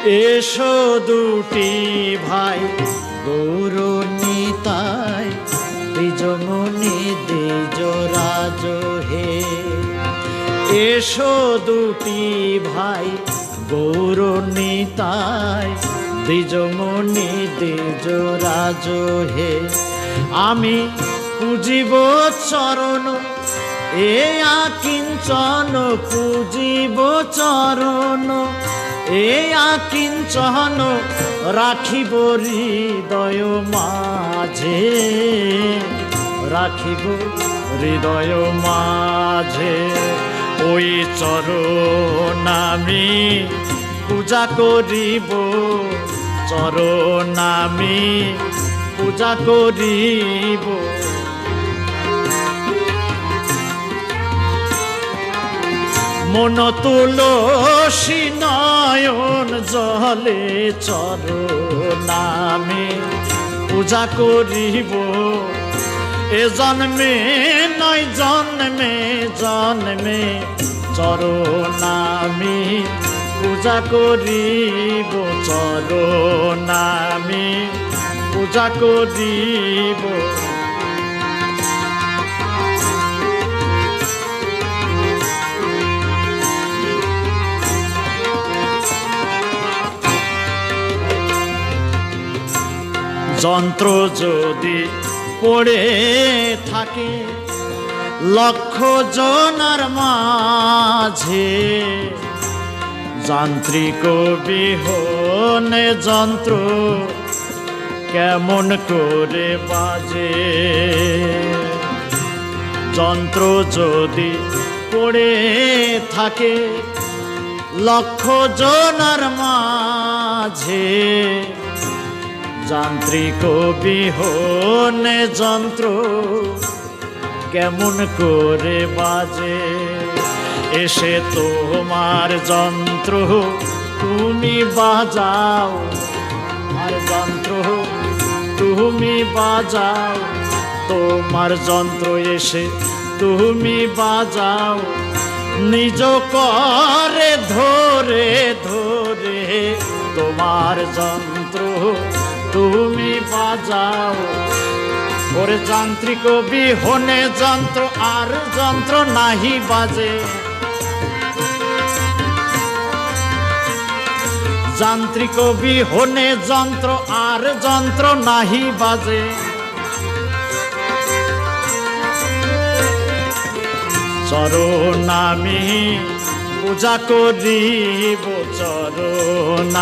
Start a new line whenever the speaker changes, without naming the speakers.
এসো দুটি ভাই গৌর নিতাই, দ্বিজমণি দ্বিজরাজ হে। এসো দুটি ভাই গৌর নিতাই, দ্বিজমণি দ্বিজরাজ হে। আমি পূজিব চরণ এ আকিঞ্চন, পূজিব চরণ এ আকিঞ্চন, রাখিব হৃদয় মাঝে, রাখিব হৃদয় মাঝে। ওই চরণ আমি পূজা করিব, চরণ আমি পূজা করিব। মন তুলসী নয়ন জলে, চরণ আমি পূজা করিব। এ জন্মে নয় জন্মে জন্মে, চরণ আমি পূজা করিব, চরণ আমি পূজা করিব। যন্ত্র যদি পড়ে থাকে লক্ষ জনার মাঝে, যান্ত্রিক বিহনে যন্ত্র কেমন করে বাজে। যন্ত্র যদি পড়ে থাকে লক্ষ জনার মাঝে, যান্ত্রিক বিহনে যন্ত্র কেমন করে বাজে। এসে তোমার যন্ত্র তুমি বাজাও, আর যন্ত্র তুমি বাজাও, তোমার যন্ত্র এসে তুমি বাজাও। নিজ করে ধরে ধরে তোমার যন্ত্র তুমি বাজাও। ওরে যান্ত্রিক বিহনে যন্ত্র আর যন্ত্র নাহি বাজে, যান্ত্রিক বিহনে যন্ত্র আর যন্ত্র নাহি বাজে। চরণ আমি পূজা করিব, চরণ